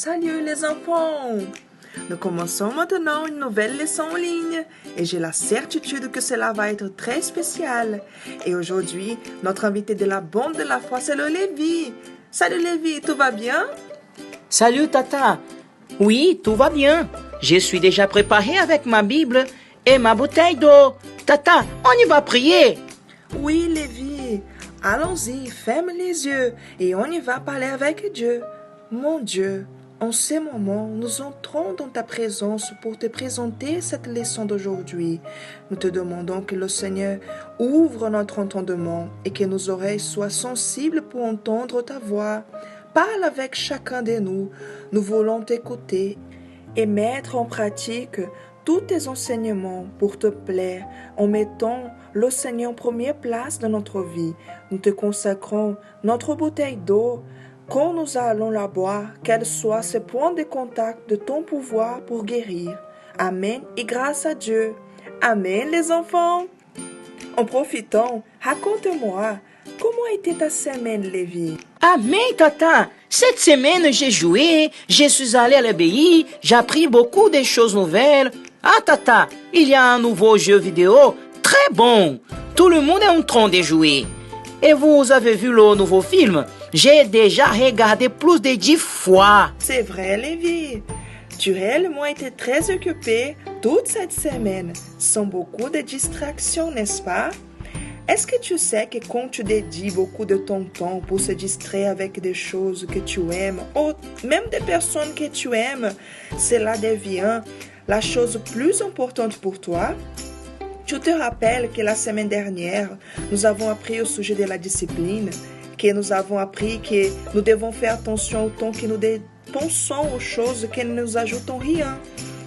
Salut les enfants! Nous commençons maintenant une nouvelle leçon en ligne et j'ai la certitude que cela va être très spécial. Et aujourd'hui, notre invité de la bande de la foi, c'est le Lévi. Salut Lévi, tout va bien? Salut Tata. Oui, tout va bien. Je suis déjà préparé avec ma Bible et ma bouteille d'eau. Tata, on y va prier. Oui Lévi, allons-y, ferme les yeux et on y va parler avec Dieu. Mon Dieu, en ce moment, nous entrons dans ta présence pour te présenter cette leçon d'aujourd'hui. Nous te demandons que le Seigneur ouvre notre entendement et que nos oreilles soient sensibles pour entendre ta voix. Parle avec chacun de nous. Nous voulons t'écouter et mettre en pratique tous tes enseignements pour te plaire en mettant le Seigneur en première place dans notre vie. Nous te consacrons notre bouteille d'eau. Quand nous allons la boire, qu'elle soit ce point de contact de ton pouvoir pour guérir. Amen et grâce à Dieu. Amen les enfants. En profitant, raconte-moi, comment était ta semaine, Lévi? Amen, Tata. Cette semaine, j'ai joué, je suis allé à l'abbaye, j'ai appris beaucoup de choses nouvelles. Ah, Tata, il y a un nouveau jeu vidéo très bon. Tout le monde est en train de jouer. Et vous avez vu le nouveau film? J'ai déjà regardé plus de 10 fois. C'est vrai, Lévi. Tu réellement été très occupé toute cette semaine, sans beaucoup de distractions, n'est-ce pas? Est-ce que tu sais que quand tu dédies beaucoup de ton temps pour se distraire avec des choses que tu aimes, ou même des personnes que tu aimes, cela devient la chose plus importante pour toi? Tu te rappelles que la semaine dernière, nous avons appris au sujet de la discipline, que nous avons appris que nous devons faire attention au temps que nous dépensons aux choses qui ne nous ajoutent rien.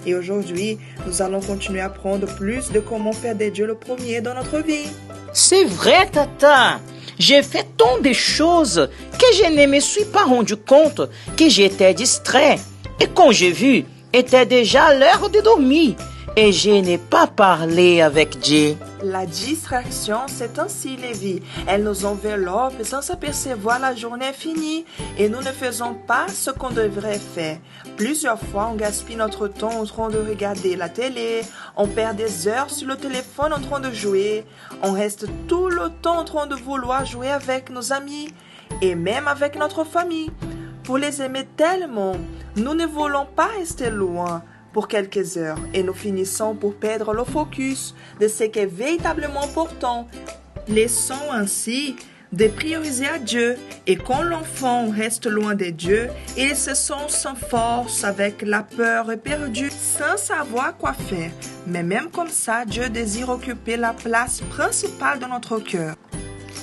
Et aujourd'hui, nous allons continuer à apprendre plus de comment faire de Dieu le premier dans notre vie. C'est vrai, Tata. J'ai fait tant de choses que je ne me suis pas rendu compte que j'étais distrait. Et quand j'ai vu, était déjà l'heure de dormir. Et je n'ai pas parlé avec Dieu. La distraction, c'est ainsi, Lévi. Elle nous enveloppe sans s'apercevoir, la journée est finie et nous ne faisons pas ce qu'on devrait faire. Plusieurs fois, on gaspille notre temps en train de regarder la télé, on perd des heures sur le téléphone en train de jouer, on reste tout le temps en train de vouloir jouer avec nos amis et même avec notre famille. Pour les aimer tellement, nous ne voulons pas rester loin pour quelques heures et nous finissons pour perdre le focus de ce qui est véritablement important. Laissons ainsi de prioriser à Dieu et quand l'enfant reste loin de Dieu, il se sent sans force, avec la peur et perdu, sans savoir quoi faire. Mais même comme ça, Dieu désire occuper la place principale de notre cœur.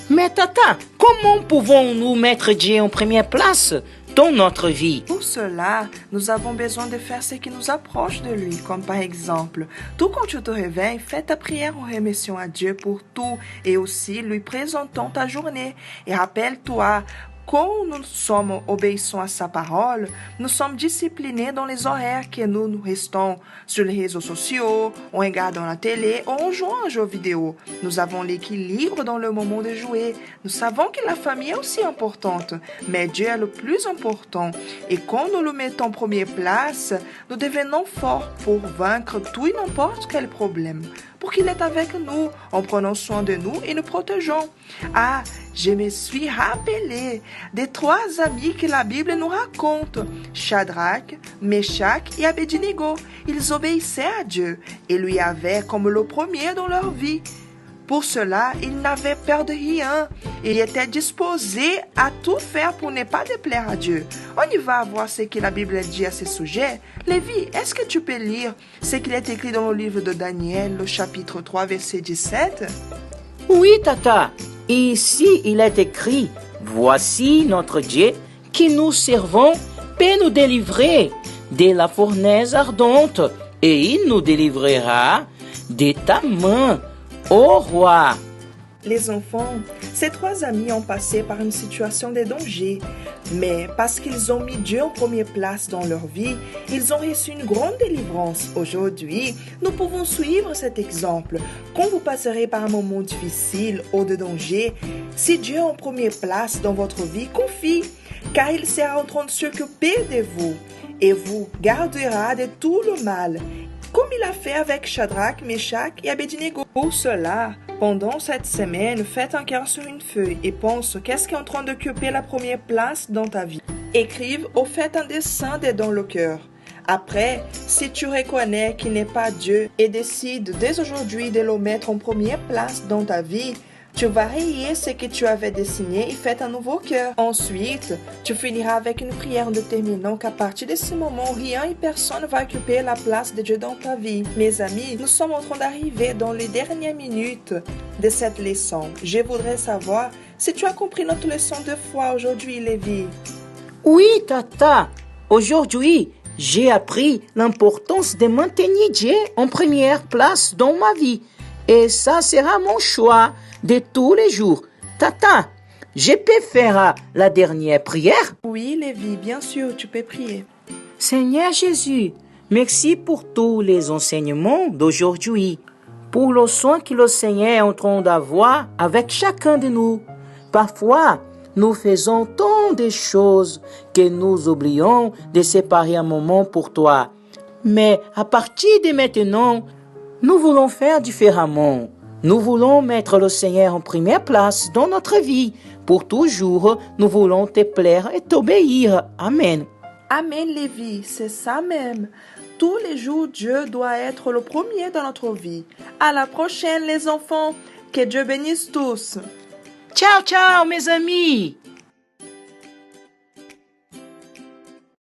Mais Tata, comment pouvons-nous mettre Dieu en première place dans notre vie? Pour cela, nous avons besoin de faire ce qui nous approche de lui, comme par exemple, tout quand tu te réveilles, fais ta prière en remerciant à Dieu pour tout et aussi lui présentons ta journée. Et rappelle-toi, quand nous sommes obéissants à sa parole, nous sommes disciplinés dans les horaires que nous restons sur les réseaux sociaux, en regardant la télé ou en jouant à un jeu vidéo. Nous avons l'équilibre dans le moment de jouer. Nous savons que la famille est aussi importante, mais Dieu est le plus important. Et quand nous le mettons en première place, nous devenons forts pour vaincre tout et n'importe quel problème. Pour qu'il est avec nous, en prenant soin de nous et nous protégeons. Ah, je me suis rappelé des 3 amis que la Bible nous raconte. Shadrach, Meshach et Abednego. Ils obéissaient à Dieu et lui avaient comme le premier dans leur vie. Pour cela, ils n'avaient peur de rien. Ils étaient disposés à tout faire pour ne pas déplaire à Dieu. On y va voir ce que la Bible dit à ce sujet. Lévi, est-ce que tu peux lire ce qu'il est écrit dans le livre de Daniel, le chapitre 3, verset 17? Oui, Tata. Ici, il est écrit, « Voici notre Dieu qui nous servons peut nous délivrer de la fournaise ardente, et il nous délivrera de ta main, ô roi. » Les enfants, ces 3 amis ont passé par une situation de danger, mais parce qu'ils ont mis Dieu en première place dans leur vie, ils ont reçu une grande délivrance. Aujourd'hui, nous pouvons suivre cet exemple. Quand vous passerez par un moment difficile ou de danger, si Dieu est en première place dans votre vie, confie, car il sera en train de s'occuper de vous. et vous gardera de tout le mal, comme il a fait avec Shadrach, Meshach et Abednego. Pour cela, pendant cette semaine, faites un cœur sur une feuille et pense qu'est-ce qui est en train d'occuper la première place dans ta vie. Écrive ou faites un dessin dans le cœur. Après, si tu reconnais qu'il n'est pas Dieu et décides dès aujourd'hui de le mettre en première place dans ta vie, tu vas rayer ce que tu avais dessiné et faites un nouveau cœur. Ensuite, tu finiras avec une prière en déterminant qu'à partir de ce moment, rien et personne ne va occuper la place de Dieu dans ta vie. Mes amis, nous sommes en train d'arriver dans les dernières minutes de cette leçon. Je voudrais savoir si tu as compris notre leçon de foi aujourd'hui, Lévi. Oui, Tata. Aujourd'hui, j'ai appris l'importance de maintenir Dieu en première place dans ma vie. Et ça sera mon choix de tous les jours. Tata, je peux faire la dernière prière? Oui, Lévi, bien sûr, tu peux prier. Seigneur Jésus, merci pour tous les enseignements d'aujourd'hui, pour le soin que le Seigneur est en train d'avoir avec chacun de nous. Parfois, nous faisons tant de choses que nous oublions de séparer un moment pour toi. Mais à partir de maintenant, nous voulons faire différemment. Nous voulons mettre le Seigneur en première place dans notre vie. Pour toujours, nous voulons te plaire et t'obéir. Amen. Amen, Lévi, c'est ça même. Tous les jours, Dieu doit être le premier dans notre vie. À la prochaine, les enfants. Que Dieu bénisse tous. Ciao, ciao, mes amis.